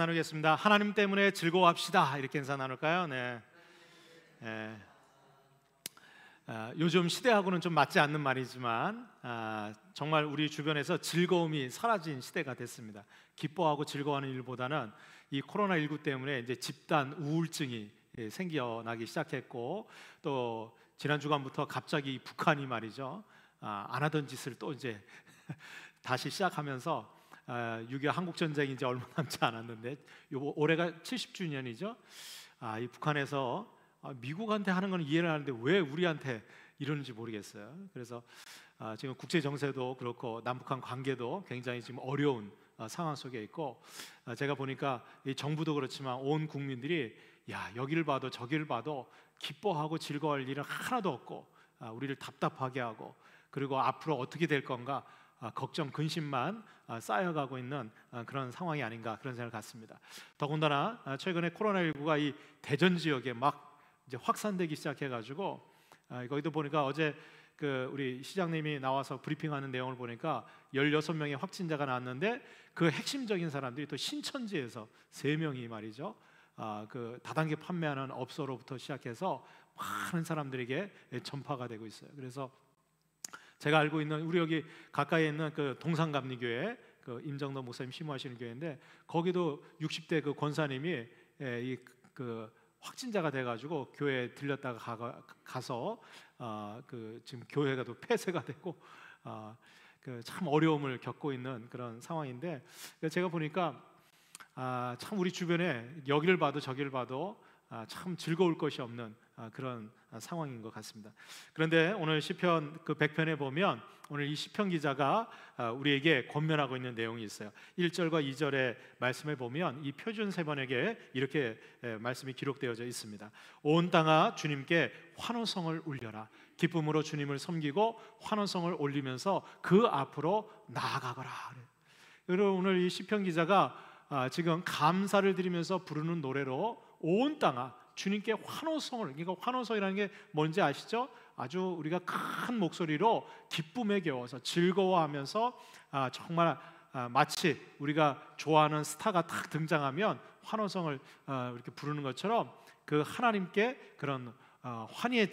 나누겠습니다. 하나님 때문에 즐거워합시다. 이렇게 인사 나눌까요? 네. 요즘 시대하고는 좀 맞지 않는 말이지만 정말 우리 주변에서 즐거움이 사라진 시대가 됐습니다. 기뻐하고 즐거워하는 일보다는 이 코로나19 때문에 이제 집단 우울증이 생겨나기 시작했고, 또 지난 주간부터 갑자기 북한이 말이죠, 안 하던 짓을 또 이제 다시 시작하면서 6.25 한국전쟁이 이제 얼마 남지 않았는데 올해가 70주년이죠. 이 북한에서 미국한테 하는 건 이해를 하는데 왜 우리한테 이러는지 모르겠어요. 그래서 지금 국제 정세도 그렇고 남북한 관계도 굉장히 지금 어려운 상황 속에 있고, 제가 보니까 이 정부도 그렇지만 온 국민들이 여기를 봐도 저기를 봐도 기뻐하고 즐거워할 일은 하나도 없고, 우리를 답답하게 하고, 그리고 앞으로 어떻게 될 건가 걱정, 근심만 쌓여가고 있는 그런 상황이 아닌가, 그런 생각을 갖습니다. 더군다나 최근에 코로나19가 이 대전 지역에 막 이제 확산되기 시작해가지고, 거기도 보니까 어제 우리 시장님이 나와서 브리핑하는 내용을 보니까 16명의 확진자가 나왔는데 그 핵심적인 사람들이 또 신천지에서 3명이 말이죠, 다단계 판매하는 업소로부터 시작해서 많은 사람들에게 전파가 되고 있어요. 그래서 제가 알고 있는 우리 여기 가까이에 있는 동산감리교회 임정도 목사님 심호하시는 교회인데, 거기도 60대 권사님이 확진자가 돼가지고 교회에 들렸다가 가서 지금 교회가 또 폐쇄가 되고 참 어려움을 겪고 있는 그런 상황인데, 제가 보니까 참 우리 주변에 여기를 봐도 저기를 봐도 참 즐거울 것이 없는 그런 상황인 것 같습니다. 그런데 오늘 시편 100편에 보면 오늘 이 시편 기자가 우리에게 권면하고 있는 내용이 있어요. 1절과 2절의 말씀을 보면 이 표준 세번에게 이렇게 말씀이 기록되어져 있습니다. 온 땅아 주님께 환호성을 울려라. 기쁨으로 주님을 섬기고 환호성을 올리면서 그 앞으로 나아가거라. 여러분, 오늘 이 시편 기자가 지금 감사를 드리면서 부르는 노래로 온 땅아 주님께 환호성을, 그러니까 환호성이라는 게 뭔지 아시죠? 아주 우리가 큰 목소리로 기쁨에 겨워서 즐거워하면서 정말 마치 우리가 좋아하는 스타가 딱 등장하면 환호성을 이렇게 부르는 것처럼 그 하나님께 그런 환희의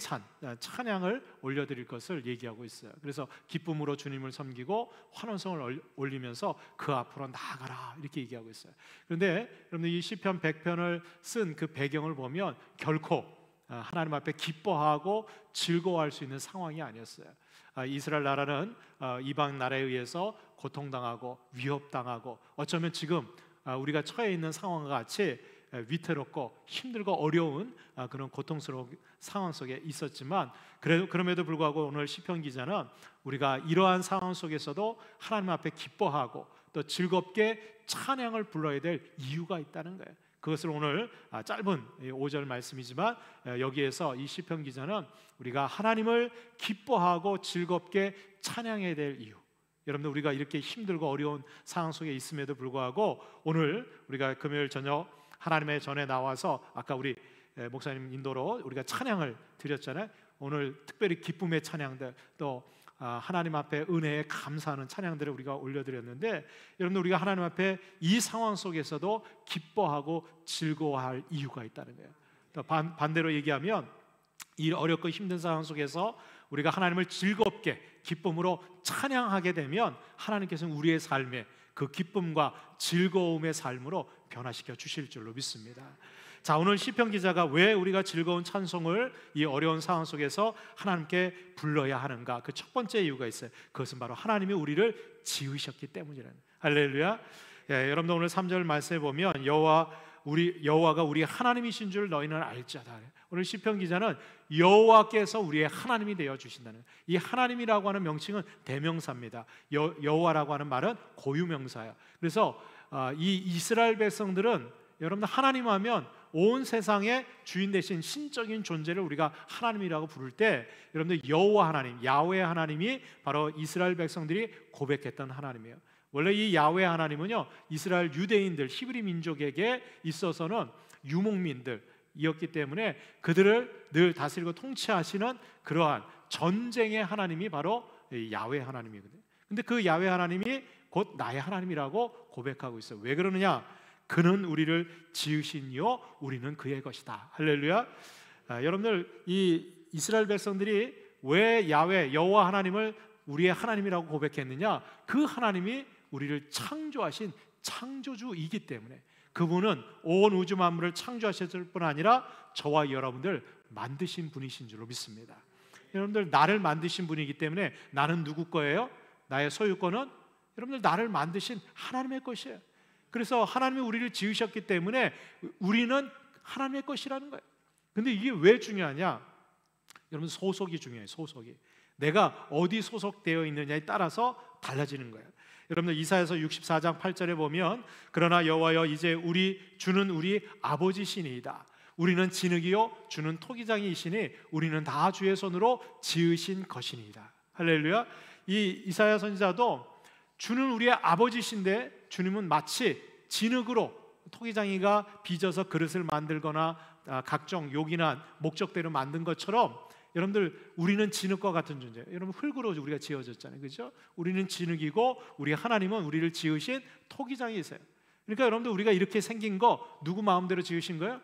찬양을 올려드릴 것을 얘기하고 있어요. 그래서 기쁨으로 주님을 섬기고 환호성을 올리면서 그 앞으로 나아가라, 이렇게 얘기하고 있어요. 그런데 여러분들 이 시편 100편을 쓴 그 배경을 보면 결코 하나님 앞에 기뻐하고 즐거워할 수 있는 상황이 아니었어요. 이스라엘 나라는 이방 나라에 의해서 고통당하고 위협당하고, 어쩌면 지금 우리가 처해 있는 상황과 같이 위태롭고 힘들고 어려운 그런 고통스러운 상황 속에 있었지만, 그럼에도 불구하고 오늘 시편 기자는 우리가 이러한 상황 속에서도 하나님 앞에 기뻐하고 또 즐겁게 찬양을 불러야 될 이유가 있다는 거예요. 그것을 오늘 짧은 5절 말씀이지만 여기에서 이 시편 기자는 우리가 하나님을 기뻐하고 즐겁게 찬양해야 될 이유, 여러분들 우리가 이렇게 힘들고 어려운 상황 속에 있음에도 불구하고 오늘 우리가 금요일 저녁 하나님의 전에 나와서 아까 우리 목사님 인도로 우리가 찬양을 드렸잖아요. 오늘 특별히 기쁨의 찬양들, 또 하나님 앞에 은혜에 감사하는 찬양들을 우리가 올려드렸는데, 여러분들 우리가 하나님 앞에 이 상황 속에서도 기뻐하고 즐거워할 이유가 있다는 거예요. 또 반대로 얘기하면 이 어렵고 힘든 상황 속에서 우리가 하나님을 즐겁게 기쁨으로 찬양하게 되면 하나님께서는 우리의 삶에 그 기쁨과 즐거움의 삶으로 변화시켜 주실 줄로 믿습니다. 자, 오늘 시편 기자가 왜 우리가 즐거운 찬송을 이 어려운 상황 속에서 하나님께 불러야 하는가? 그 첫 번째 이유가 있어요. 그것은 바로 하나님이 우리를 지으셨기 때문이라는. 할렐루야. 여러분들 오늘 3절 말씀에 보면 여호와가 우리 하나님이신 줄 너희는 알자다. 오늘 시편 기자는 여호와께서 우리의 하나님이 되어 주신다는, 이 하나님이라고 하는 명칭은 대명사입니다. 여호와라고 하는 말은 고유명사예요. 그래서 이 이스라엘 백성들은 여러분들 하나님 하면 온 세상의 주인 되신 신적인 존재를 우리가 하나님이라고 부를 때, 여러분들 여호와 하나님, 야훼 하나님이 바로 이스라엘 백성들이 고백했던 하나님이에요. 원래 이 야훼 하나님은요, 이스라엘 유대인들, 히브리 민족에게 있어서는 유목민들이었기 때문에 그들을 늘 다스리고 통치하시는 그러한 전쟁의 하나님이 바로 야훼 하나님이거든요. 근데 그 야훼 하나님이 곧 나의 하나님이라고 고백하고 있어요. 왜 그러느냐? 그는 우리를 지으시니요 우리는 그의 것이다. 할렐루야. 여러분들, 이 이스라엘 백성들이 왜 야훼 여호와 하나님을 우리의 하나님이라고 고백했느냐? 그 하나님이 우리를 창조하신 창조주이기 때문에, 그분은 온 우주 만물을 창조하셨을 뿐 아니라 저와 여러분들 만드신 분이신 줄로 믿습니다. 여러분들, 나를 만드신 분이기 때문에 나는 누구 거예요? 나의 소유권은 여러분들 나를 만드신 하나님의 것이에요. 그래서 하나님이 우리를 지으셨기 때문에 우리는 하나님의 것이라는 거예요. 근데 이게 왜 중요하냐? 여러분, 소속이 중요해요. 소속이. 내가 어디 소속되어 있느냐에 따라서 달라지는 거예요. 여러분들, 이사야서 64장 8절에 보면 그러나 여호와여 이제 주는 우리 아버지시니이다. 우리는 진흙이요 주는 토기장이시니 우리는 다 주의 손으로 지으신 것이니이다. 할렐루야. 이 이사야 선지자도 주는 우리의 아버지신데, 주님은 마치 진흙으로 토기장이가 빚어서 그릇을 만들거나 각종 요긴한 목적대로 만든 것처럼, 여러분들, 우리는 진흙과 같은 존재예요. 여러분, 흙으로 우리가 지어졌잖아요, 그렇죠? 우리는 진흙이고 우리 하나님은 우리를 지으신 토기장이세요. 그러니까 여러분들, 우리가 이렇게 생긴 거 누구 마음대로 지으신 거예요?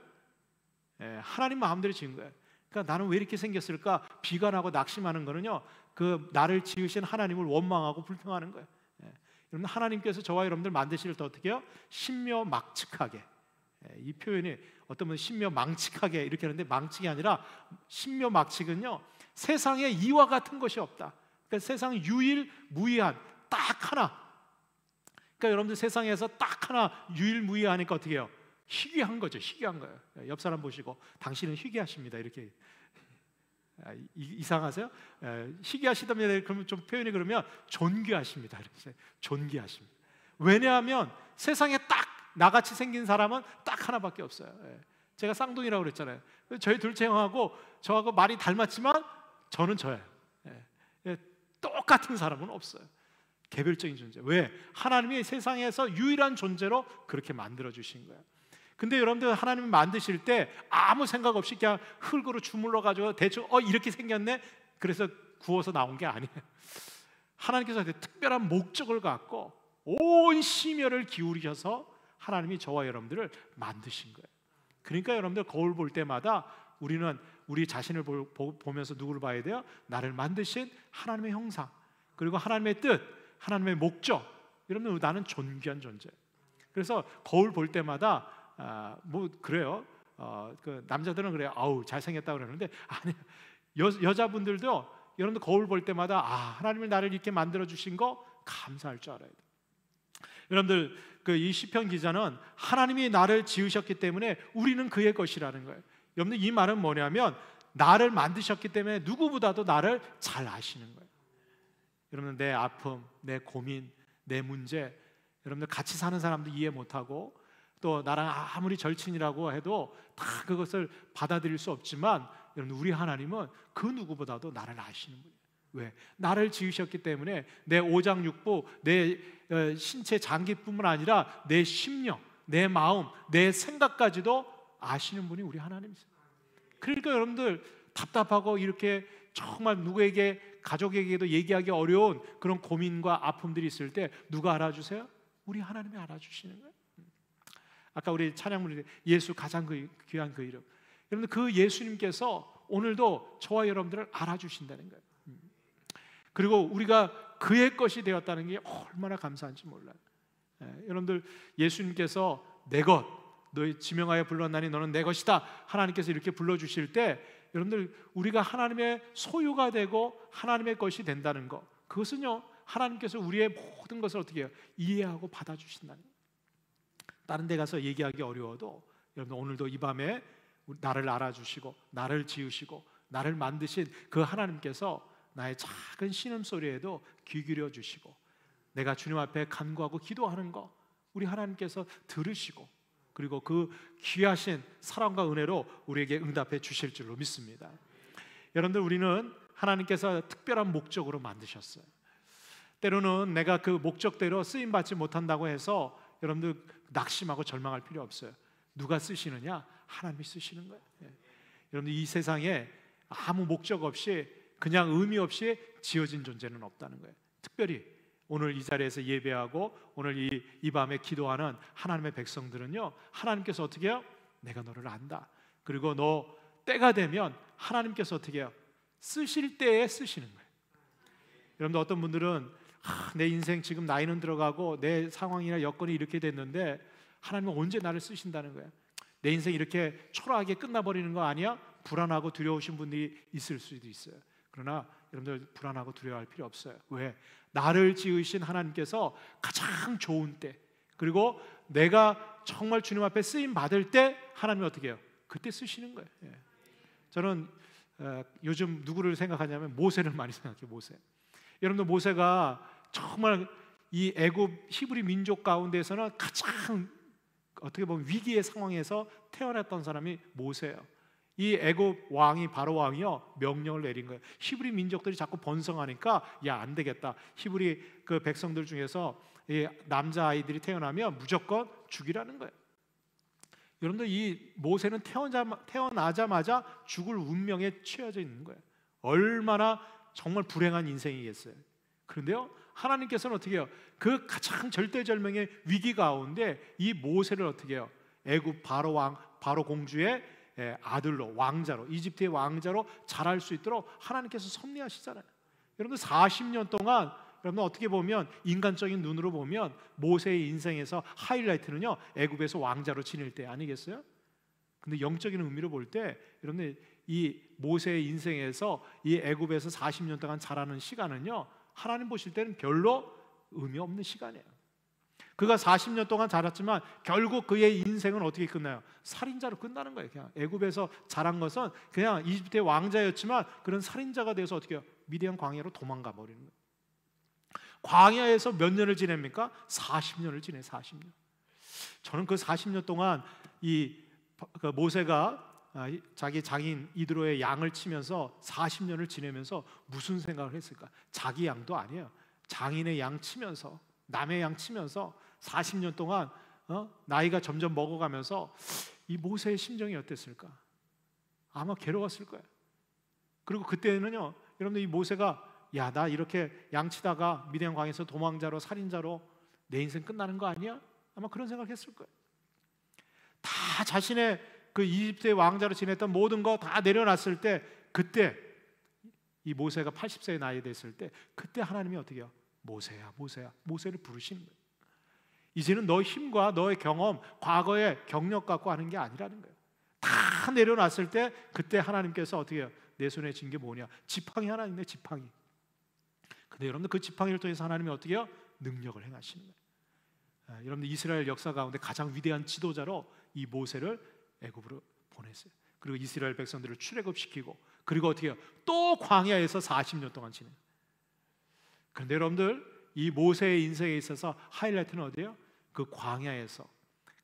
하나님 마음대로 지은 거예요. 그러니까 나는 왜 이렇게 생겼을까 비관하고 낙심하는 거는요, 그 나를 지으신 하나님을 원망하고 불평하는 거예요. 여러분, 하나님께서 저와 여러분들 만드실 때 어떻게 해요? 신묘막측하게. 이 표현이 어떤 분은 신묘망측하게 이렇게 하는데, 망측이 아니라 신묘막측은요, 세상에 이와 같은 것이 없다. 그러니까 세상 유일무이한 딱 하나. 그러니까 여러분들, 세상에서 딱 하나 유일무이하니까 어떻게 해요? 희귀한 거죠. 희귀한 거예요. 옆 사람 보시고 당신은 희귀하십니다. 이렇게. 이상하세요? 희귀하시다면 그러면 좀 표현이 그러면 존귀하십니다. 이렇게. 존귀하십니다. 왜냐하면 세상에 딱 나같이 생긴 사람은 딱 하나밖에 없어요. 제가 쌍둥이라고 그랬잖아요. 저희 둘째 형하고 저하고 말이 닮았지만 저는 저예요. 똑같은 사람은 없어요. 개별적인 존재. 왜? 하나님이 세상에서 유일한 존재로 그렇게 만들어 주신 거예요. 근데 여러분들, 하나님이 만드실 때 아무 생각 없이 그냥 흙으로 주물러 가지고 대충 이렇게 생겼네, 그래서 구워서 나온 게 아니에요. 하나님께서 특별한 목적을 갖고 온 심혈을 기울이셔서 하나님이 저와 여러분들을 만드신 거예요. 그러니까 여러분들, 거울 볼 때마다 우리는 우리 자신을 보면서 누구를 봐야 돼요? 나를 만드신 하나님의 형상, 그리고 하나님의 뜻, 하나님의 목적. 여러분들, 나는 존귀한 존재예요. 그래서 거울 볼 때마다 뭐 그래요. 그 남자들은 그래요. 아우 잘생겼다 그러는데, 아니, 여자분들도 여러분들 거울 볼 때마다 하나님이 나를 이렇게 만들어 주신 거 감사할 줄 알아야 돼요. 여러분들, 이 시편 기자는 하나님이 나를 지으셨기 때문에 우리는 그의 것이라는 거예요. 여러분들, 이 말은 뭐냐면 나를 만드셨기 때문에 누구보다도 나를 잘 아시는 거예요. 여러분들, 내 아픔, 내 고민, 내 문제, 여러분들 같이 사는 사람도 이해 못하고 또 나랑 아무리 절친이라고 해도 다 그것을 받아들일 수 없지만, 여러분, 우리 하나님은 그 누구보다도 나를 아시는 분이에요. 왜? 나를 지으셨기 때문에 내 오장육부, 내 신체 장기뿐만 아니라 내 심령, 내 마음, 내 생각까지도 아시는 분이 우리 하나님이세요. 그러니까 여러분들, 답답하고 이렇게 정말 누구에게, 가족에게도 얘기하기 어려운 그런 고민과 아픔들이 있을 때 누가 알아주세요? 우리 하나님이 알아주시는 거예요. 아까 우리 찬양문에 예수 가장 귀한 그 이름, 여러분들, 그 예수님께서 오늘도 저와 여러분들을 알아주신다는 거예요. 그리고 우리가 그의 것이 되었다는 게 얼마나 감사한지 몰라요. 여러분들, 예수님께서 내 것, 너희 지명하여 불렀나니 너는 내 것이다, 하나님께서 이렇게 불러주실 때, 여러분들, 우리가 하나님의 소유가 되고 하나님의 것이 된다는 것, 그것은요, 하나님께서 우리의 모든 것을 어떻게 해요? 이해하고 받아주신다는 거예요. 다른 데 가서 얘기하기 어려워도 여러분, 오늘도 이 밤에 나를 알아주시고 나를 지으시고 나를 만드신 그 하나님께서 나의 작은 신음소리에도 귀 기울여 주시고, 내가 주님 앞에 간구하고 기도하는 거 우리 하나님께서 들으시고, 그리고 그 귀하신 사랑과 은혜로 우리에게 응답해 주실 줄로 믿습니다. 여러분들, 우리는 하나님께서 특별한 목적으로 만드셨어요. 때로는 내가 그 목적대로 쓰임받지 못한다고 해서 여러분들 낙심하고 절망할 필요 없어요. 누가 쓰시느냐? 하나님이 쓰시는 거예요. 여러분들, 이 세상에 아무 목적 없이 그냥 의미 없이 지어진 존재는 없다는 거예요. 특별히 오늘 이 자리에서 예배하고 오늘 이 밤에 기도하는 하나님의 백성들은요, 하나님께서 어떻게 해요? 내가 너를 안다. 그리고 너 때가 되면 하나님께서 어떻게 해요? 쓰실 때에 쓰시는 거예요. 여러분들 어떤 분들은 내 인생 지금 나이는 들어가고 내 상황이나 여건이 이렇게 됐는데 하나님은 언제 나를 쓰신다는 거야? 내 인생 이렇게 초라하게 끝나버리는 거 아니야? 불안하고 두려우신 분들이 있을 수도 있어요. 그러나 여러분들 불안하고 두려워할 필요 없어요. 왜? 나를 지으신 하나님께서 가장 좋은 때, 그리고 내가 정말 주님 앞에 쓰임 받을 때 하나님이 어떻게 해요? 그때 쓰시는 거예요. 예. 저는 요즘 누구를 생각하냐면 모세를 많이 생각해요. 모세. 여러분들 모세가 정말 이 애굽 히브리 민족 가운데서는 가장 어떻게 보면 위기의 상황에서 태어났던 사람이 모세예요. 이 애굽 왕이 바로 왕이요 명령을 내린 거예요. 히브리 민족들이 자꾸 번성하니까 야, 안 되겠다. 히브리 그 백성들 중에서 이 남자 아이들이 태어나면 무조건 죽이라는 거예요. 여러분들 이 모세는 태어나자마자 죽을 운명에 처해져 있는 거예요. 얼마나 정말 불행한 인생이겠어요. 그런데요, 하나님께서는 어떻게 해요? 그 가장 절대절명의 위기 가운데 이 모세를 어떻게 해요? 애굽 바로 왕, 바로 공주의 아들로, 왕자로, 이집트의 왕자로 자랄 수 있도록 하나님께서 섭리하시잖아요. 여러분들 40년 동안 여러분 어떻게 보면 인간적인 눈으로 보면 모세의 인생에서 하이라이트는요, 애굽에서 왕자로 지낼 때 아니겠어요? 근데 영적인 의미로 볼 때 여러분들 이 모세의 인생에서 이 애굽에서 40년 동안 자라는 시간은요, 하나님 보실 때는 별로 의미 없는 시간이에요. 그가 40년 동안 자랐지만 결국 그의 인생은 어떻게 끝나요? 살인자로 끝나는 거예요. 그냥 애굽에서 자란 것은 그냥 이집트의 왕자였지만 그런 살인자가 돼서 어떻게 해요? 미디안 광야로 도망가 버리는 거예요. 광야에서 몇 년을 지냅니까? 40년을 지내. 40년. 저는 그 40년 동안 그 모세가 자기 장인 이드로의 양을 치면서 40년을 지내면서 무슨 생각을 했을까? 자기 양도 아니에요. 장인의 양 치면서, 남의 양 치면서 40년 동안 나이가 점점 먹어가면서 이 모세의 심정이 어땠을까? 아마 괴로웠을 거예요. 그리고 그때는요, 여러분들 이 모세가 야, 나 이렇게 양치다가 미디안 광에서 도망자로, 살인자로 내 인생 끝나는 거 아니야? 아마 그런 생각했을 거예요. 다 자신의 그 이집트의 왕자로 지냈던 모든 거 다 내려놨을 때, 그때 이 모세가 80세의 나이 됐을 때, 그때 하나님이 어떻게 해요? 모세야, 모세야, 모세를 부르시는 거예요. 이제는 너의 힘과 너의 경험, 과거의 경력 갖고 하는 게 아니라는 거예요. 다 내려놨을 때 그때 하나님께서 어떻게 해요? 내 손에 쥔 게 뭐냐? 지팡이 하나 있네, 지팡이. 근데 여러분들 그 지팡이를 통해서 하나님이 어떻게 해요? 능력을 행하시는 거예요. 여러분들 이스라엘 역사 가운데 가장 위대한 지도자로 이 모세를 애굽으로 보냈어요. 그리고 이스라엘 백성들을 출애굽시키고, 그리고 어떻게 해요? 또 광야에서 40년 동안 지내요. 그런데 여러분들 이 모세의 인생에 있어서 하이라이트는 어디예요? 그 광야에서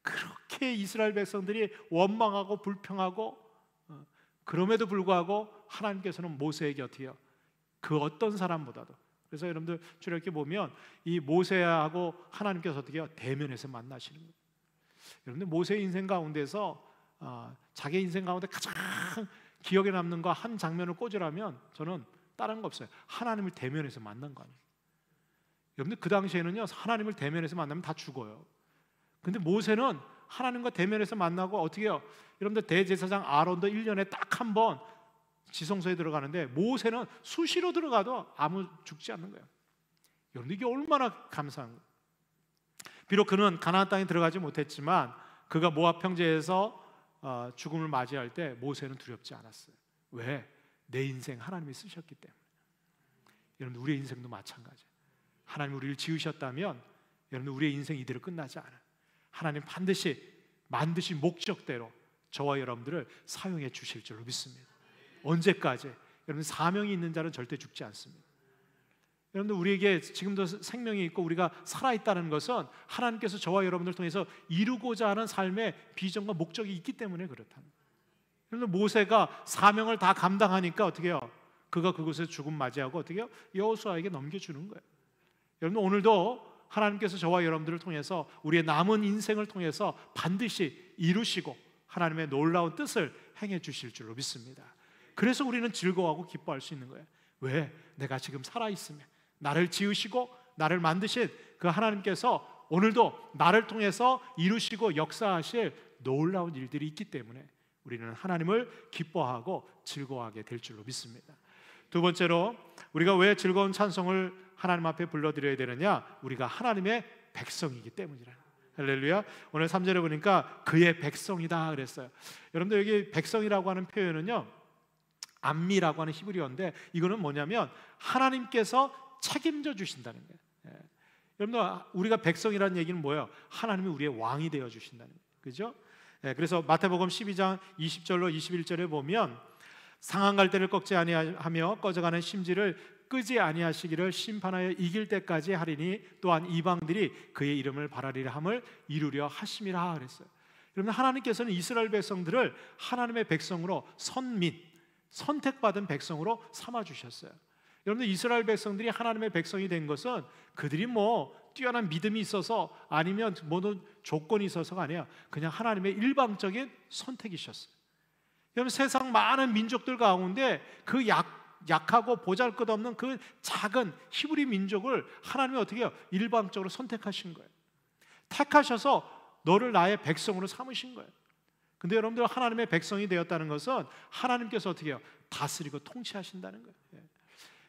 그렇게 이스라엘 백성들이 원망하고 불평하고, 그럼에도 불구하고 하나님께서는 모세에게 어떻게 해요? 그 어떤 사람보다도. 그래서 여러분들 이렇게 보면 이 모세하고 하나님께서 어떻게 해요? 대면에서 만나시는 거예요. 여러분들 모세의 인생 가운데서 자기 인생 가운데 가장 기억에 남는 거 한 장면을 꽂으라면 저는 다른 거 없어요. 하나님을 대면에서 만난 거 아니에요. 여러분들 그 당시에는요, 하나님을 대면에서 만나면 다 죽어요. 근데 모세는 하나님과 대면에서 만나고 어떻게 해요? 여러분들 대제사장 아론도 1년에 딱 한 번 지성소에 들어가는데 모세는 수시로 들어가도 아무 죽지 않는 거예요. 여러분 이게 얼마나 감사한 거예요. 비록 그는 가나안 땅에 들어가지 못했지만 그가 모압 평지에서 죽음을 맞이할 때 모세는 두렵지 않았어요. 왜? 내 인생 하나님이 쓰셨기 때문에. 여러분 우리의 인생도 마찬가지예요. 하나님 우리를 지으셨다면 여러분 우리의 인생 이대로 끝나지 않아요. 하나님 반드시 목적대로 저와 여러분들을 사용해 주실 줄로 믿습니다. 언제까지? 여러분 사명이 있는 자는 절대 죽지 않습니다. 여러분들 우리에게 지금도 생명이 있고 우리가 살아있다는 것은 하나님께서 저와 여러분들 통해서 이루고자 하는 삶의 비전과 목적이 있기 때문에 그렇다는 거예요. 여러분 모세가 사명을 다 감당하니까 어떻게 해요? 그가 그곳에서 죽음 맞이하고 어떻게 해요? 여호수아에게 넘겨주는 거예요. 여러분 오늘도 하나님께서 저와 여러분들을 통해서 우리의 남은 인생을 통해서 반드시 이루시고 하나님의 놀라운 뜻을 행해 주실 줄로 믿습니다. 그래서 우리는 즐거워하고 기뻐할 수 있는 거예요. 왜? 내가 지금 살아있으면 나를 지으시고 나를 만드신 그 하나님께서 오늘도 나를 통해서 이루시고 역사하실 놀라운 일들이 있기 때문에 우리는 하나님을 기뻐하고 즐거워하게 될 줄로 믿습니다. 두 번째로, 우리가 왜 즐거운 찬송을 하나님 앞에 불러드려야 되느냐? 우리가 하나님의 백성이기 때문이라. 할렐루야. 오늘 3절에 보니까 그의 백성이다 그랬어요. 여러분들, 여기 백성이라고 하는 표현은요, 암미라고 하는 히브리어인데, 이거는 뭐냐면 하나님께서 책임져 주신다는 거예요. 여러분들, 우리가 백성이라는 얘기는 뭐예요? 하나님이 우리의 왕이 되어 주신다는 거예요. 그죠? 그래서 마태복음 12장 20절로 21절에 보면, 상한 갈대를 꺾지 아니하며 꺼져가는 심지를 끄지 아니하시기를 심판하여 이길 때까지 하리니 또한 이방들이 그의 이름을 바라리라 함을 이루려 하심이라 그랬어요. 여러분, 하나님께서는 이스라엘 백성들을 하나님의 백성으로, 선택받은 백성으로 삼아 주셨어요. 여러분들, 이스라엘 백성들이 하나님의 백성이 된 것은 그들이 뭐 뛰어난 믿음이 있어서 아니면 모든 조건이 있어서가 아니야. 그냥 하나님의 일방적인 선택이셨어요. 여러분, 세상 많은 민족들 가운데 그 약하고 보잘것없는 그 작은 히브리 민족을 하나님이 어떻게 해요? 일방적으로 선택하신 거예요. 택하셔서 너를 나의 백성으로 삼으신 거예요. 근데 여러분들, 하나님의 백성이 되었다는 것은 하나님께서 어떻게 해요? 다스리고 통치하신다는 거예요.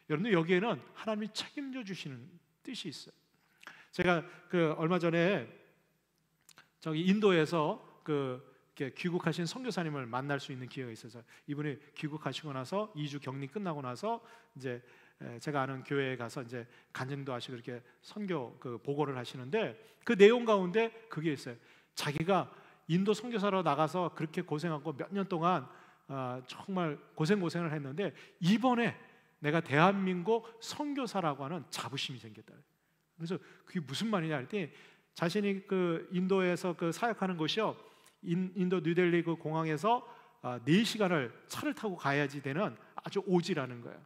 여러분들, 여기에는 하나님이 책임져 주시는 뜻이 있어요. 제가 얼마 전에 저기 인도에서 귀국하신 선교사님을 만날 수 있는 기회가 있어서, 이분이 귀국하시고 나서 2주 격리 끝나고 나서 이제 제가 아는 교회에 가서 이제 간증도 하시고 이렇게 선교 보고를 하시는데, 그 내용 가운데 그게 있어요. 자기가 인도 선교사로 나가서 그렇게 고생하고 몇 년 동안 정말 고생을 했는데, 이번에 내가 대한민국 선교사라고 하는 자부심이 생겼다. 그래서 그게 무슨 말이냐 했더니, 자신이 인도에서 사역하는 곳이요, 인도 뉴델리 공항에서 4시간을 차를 타고 가야지 되는 아주 오지라는 거예요.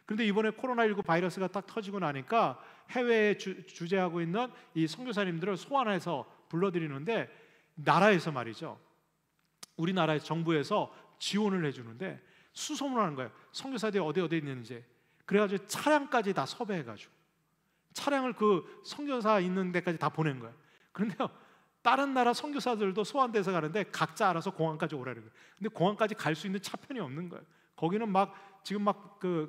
그런데 이번에 코로나19 바이러스가 딱 터지고 나니까 해외에 주재하고 있는 이 선교사님들을 소환해서 불러들이는데, 나라에서 말이죠, 우리나라의 정부에서 지원을 해주는데 수소문하는 거예요. 선교사들이 어디 있는지. 그래가지고 차량까지 다 섭외해가지고 차량을 선교사 있는 데까지 다 보낸 거예요. 그런데요, 다른 나라 선교사들도 소환돼서 가는데 각자 알아서 공항까지 오라는 거예요. 근데 공항까지 갈 수 있는 차편이 없는 거예요. 거기는 지금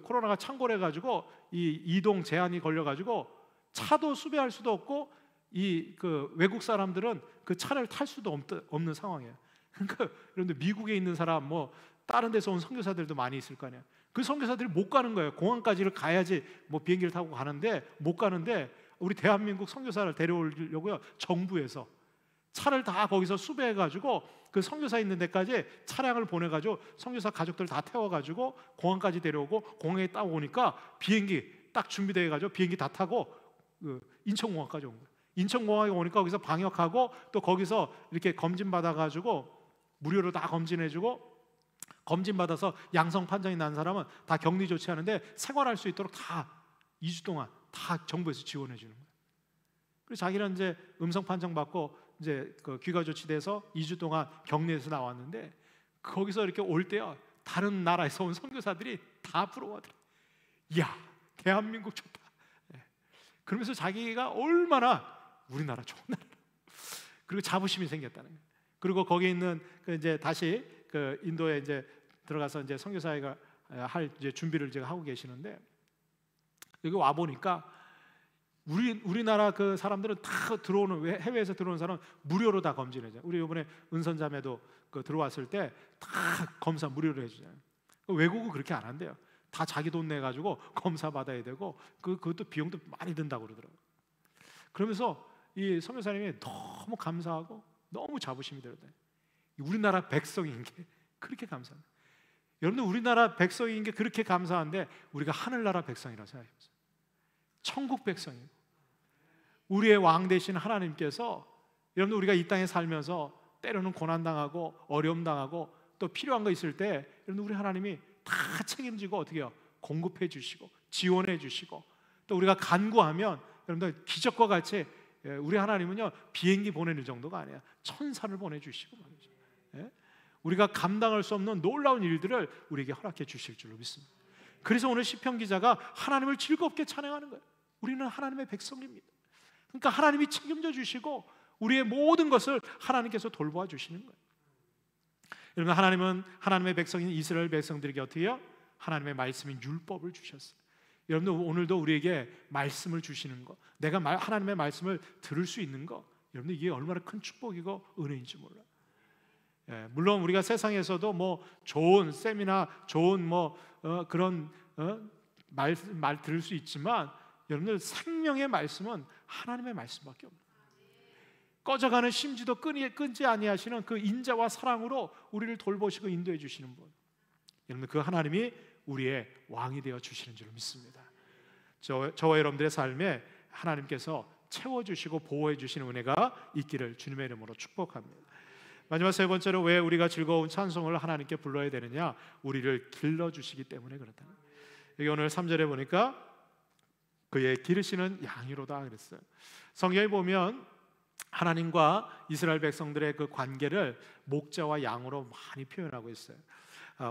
코로나가 창궐해가지고 이 이동 제한이 걸려가지고 차도 수배할 수도 없고, 외국 사람들은 그 차를 탈 수도 없는 상황이에요. 그러니까 여러분들, 미국에 있는 사람, 뭐 다른 데서 온 선교사들도 많이 있을 거 아니에요. 그 선교사들이 못 가는 거예요. 공항까지를 가야지 뭐 비행기를 타고 가는데 못 가는데, 우리 대한민국 선교사를 데려오려고요, 정부에서 차를 다 거기서 수배해가지고 그 선교사 있는 데까지 차량을 보내가지고 선교사 가족들 다 태워가지고 공항까지 데려오고, 공항에 딱 오니까 비행기 딱 준비돼가지고 비행기 다 타고 인천공항까지 온 거예요. 인천공항에 오니까 거기서 방역하고, 또 거기서 이렇게 검진 받아가지고 무료로 다 검진해주고, 검진 받아서 양성 판정이 난 사람은 다 격리 조치하는데 생활할 수 있도록 다 2주 동안 다 정부에서 지원해 주는 거예요. 그래서 자기는 이제 음성 판정 받고 이제 귀가 조치돼서 2주 동안 격리에서 나왔는데, 거기서 이렇게 올 때요, 다른 나라에서 온 선교사들이 다 부러워하더래. 이야, 대한민국 좋다. 그러면서 자기가 얼마나 우리나라 좋은 나라, 그리고 자부심이 생겼다는 거예요. 그리고 거기 있는 이제 다시 인도에 이제 들어가서 이제 선교사회가 할 이제 준비를 제가 하고 계시는데, 여기 와 보니까 우리나라 사람들은 다 들어오는, 해외에서 들어오는 사람 무료로 다 검진해줘요. 우리 이번에 은선자매도 들어왔을 때 다 검사 무료로 해주잖아요. 외국은 그렇게 안 한대요. 다 자기 돈 내 가지고 검사 받아야 되고, 그것도 비용도 많이 든다고 그러더라고요. 그러면서 이 선교사님이 너무 감사하고 너무 자부심이 들었대요. 우리나라 백성인 게 그렇게 감사합니다. 여러분들, 우리나라 백성인 게 그렇게 감사한데, 우리가 하늘나라 백성이라고 생각해보세요. 천국 백성이고, 우리의 왕 되신 하나님께서, 여러분들, 우리가 이 땅에 살면서 때로는 고난당하고 어려움당하고 또 필요한 거 있을 때, 여러분들, 우리 하나님이 다 책임지고 어떻게 해요? 공급해 주시고 지원해 주시고, 또 우리가 간구하면 여러분들, 기적과 같이 우리 하나님은요, 비행기 보내는 정도가 아니야. 천사를 보내주시고 말이죠. 우리가 감당할 수 없는 놀라운 일들을 우리에게 허락해 주실 줄로 믿습니다. 그래서 오늘 시편 기자가 하나님을 즐겁게 찬양하는 거예요. 우리는 하나님의 백성입니다. 그러니까 하나님이 책임져 주시고 우리의 모든 것을 하나님께서 돌보아 주시는 거예요. 여러분, 하나님은 하나님의 백성인 이스라엘 백성들에게 어떻게 해요? 하나님의 말씀인 율법을 주셨어요. 여러분들 오늘도 우리에게 말씀을 주시는 거, 내가 하나님의 말씀을 들을 수 있는 거, 여러분들 이게 얼마나 큰 축복이고 은혜인지 몰라요. 물론 우리가 세상에서도 뭐 좋은 세미나 좋은 그런 말 들을 수 있지만 여러분들 생명의 말씀은 하나님의 말씀밖에 없어요. 꺼져가는 심지도 끊지 아니하시는 그 인자와 사랑으로 우리를 돌보시고 인도해 주시는 분, 여러분 그 하나님이 우리의 왕이 되어 주시는 줄 믿습니다. 저와 여러분들의 삶에 하나님께서 채워주시고 보호해 주시는 은혜가 있기를 주님의 이름으로 축복합니다. 마지막 세 번째로 왜 우리가 즐거운 찬송을 하나님께 불러야 되느냐? 우리를 길러주시기 때문에 그렇다. 여기 오늘 3절에 보니까 그의 기르시는 양이로다 그랬어요. 성경에 보면 하나님과 이스라엘 백성들의 그 관계를 목자와 양으로 많이 표현하고 있어요.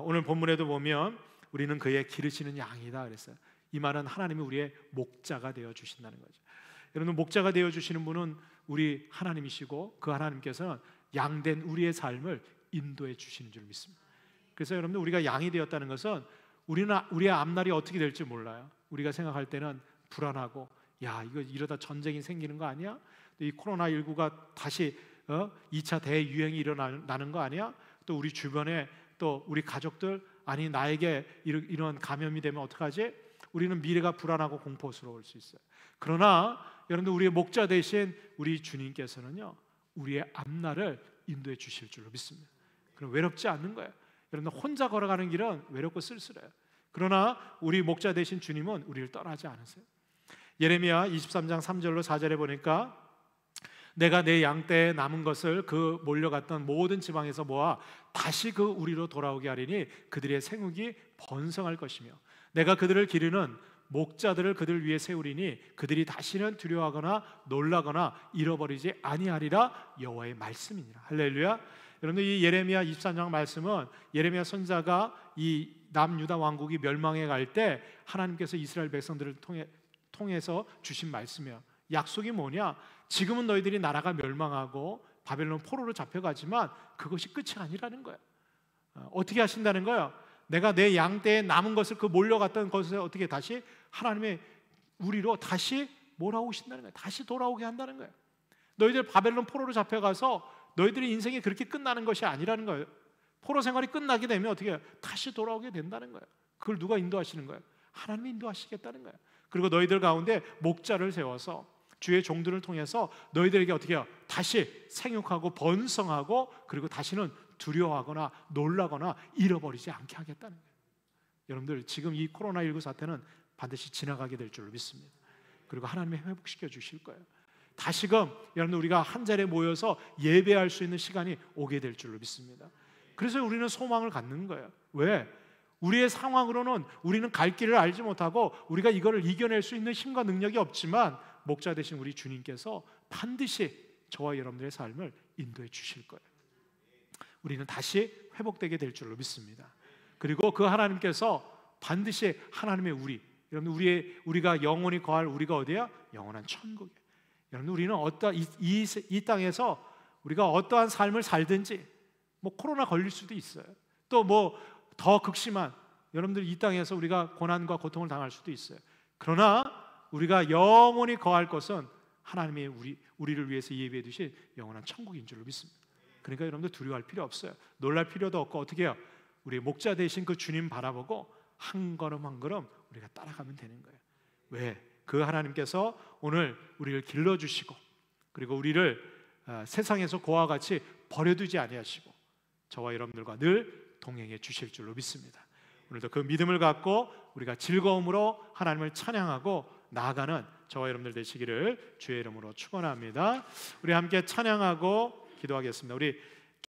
오늘 본문에도 보면 우리는 그의 기르시는 양이다 그랬어요. 이 말은 하나님이 우리의 목자가 되어 주신다는 거죠. 여러분, 목자가 되어 주시는 분은 우리 하나님이시고 그 하나님께서는 양된 우리의 삶을 인도해 주시는 줄 믿습니다. 그래서 여러분들 우리가 양이 되었다는 것은 우리의 앞날이 어떻게 될지 몰라요. 우리가 생각할 때는 불안하고, 야 이거 이러다 전쟁이 생기는 거 아니야? 이 코로나19가 다시 2차 대유행이 일어나는 거 아니야? 또 우리 주변에 또 우리 가족들, 아니 나에게 이런 감염이 되면 어떡하지? 우리는 미래가 불안하고 공포스러울 수 있어요. 그러나 여러분들 우리의 목자 대신 우리 주님께서는요 우리의 앞날을 인도해 주실 줄로 믿습니다. 그럼 외롭지 않는 거예요. 여러분들 혼자 걸어가는 길은 외롭고 쓸쓸해요. 그러나 우리 목자 되신 주님은 우리를 떠나지 않으세요. 예레미야 23장 3절로 4절에 보니까 내가 내 양떼에 남은 것을 그 몰려갔던 모든 지방에서 모아 다시 그 우리로 돌아오게 하리니 그들의 생육이 번성할 것이며 내가 그들을 기르는 목자들을 그들 위에 세우리니 그들이 다시는 두려워하거나 놀라거나 잃어버리지 아니하리라 여호와의 말씀이니라. 할렐루야. 여러분들 이 예레미야 23장 말씀은 예레미야 선지자가 이 남유다 왕국이 멸망해 갈 때 하나님께서 이스라엘 백성들을 통해서 주신 말씀이에요. 약속이 뭐냐? 지금은 너희들이 나라가 멸망하고 바벨론 포로로 잡혀가지만 그것이 끝이 아니라는 거예요. 어떻게 하신다는 거예요? 내가 내 양떼에 남은 것을 그 몰려갔던 것을 어떻게 다시 하나님의 우리로 다시 몰아오신다는 거예요. 다시 돌아오게 한다는 거예요. 너희들 바벨론 포로로 잡혀가서 너희들의 인생이 그렇게 끝나는 것이 아니라는 거예요. 포로 생활이 끝나게 되면 어떻게 해요? 다시 돌아오게 된다는 거예요. 그걸 누가 인도하시는 거예요? 하나님이 인도하시겠다는 거예요. 그리고 너희들 가운데 목자를 세워서 주의 종들을 통해서 너희들에게 어떻게 해요? 다시 생육하고 번성하고 그리고 다시는 두려워하거나 놀라거나 잃어버리지 않게 하겠다는 거예요. 여러분들 지금 이 코로나19 사태는 반드시 지나가게 될 줄로 믿습니다. 그리고 하나님이 회복시켜 주실 거예요. 다시금 여러분들 우리가 한 자리에 모여서 예배할 수 있는 시간이 오게 될 줄로 믿습니다. 그래서 우리는 소망을 갖는 거예요. 왜? 우리의 상황으로는 우리는 갈 길을 알지 못하고 우리가 이거를 이겨낼 수 있는 힘과 능력이 없지만 목자 되신 우리 주님께서 반드시 저와 여러분들의 삶을 인도해 주실 거예요. 우리는 다시 회복되게 될 줄로 믿습니다. 그리고 그 하나님께서 반드시 하나님의 여러분 우리가 영원히 거할 우리가 어디야? 영원한 천국이에요. 여러분 우리는 이 땅에서 우리가 어떠한 삶을 살든지 코로나 걸릴 수도 있어요. 또 더 극심한 여러분들 이 땅에서 우리가 고난과 고통을 당할 수도 있어요. 그러나 우리가 영원히 거할 것은 하나님이 우리를 위해서 예비해 두신 영원한 천국인 줄로 믿습니다. 그러니까 여러분들 두려워할 필요 없어요. 놀랄 필요도 없고 어떻게 해요? 우리 목자 되신 그 주님 바라보고 한 걸음 한 걸음 우리가 따라가면 되는 거예요. 왜? 그 하나님께서 오늘 우리를 길러주시고 그리고 우리를 세상에서 고와 같이 버려두지 아니하시고 저와 여러분들과 늘 동행해 주실 줄로 믿습니다. 오늘도 그 믿음을 갖고 우리가 즐거움으로 하나님을 찬양하고 나아가는 저와 여러분들 되시기를 주의 이름으로 축원합니다. 우리 함께 찬양하고 기도하겠습니다. 우리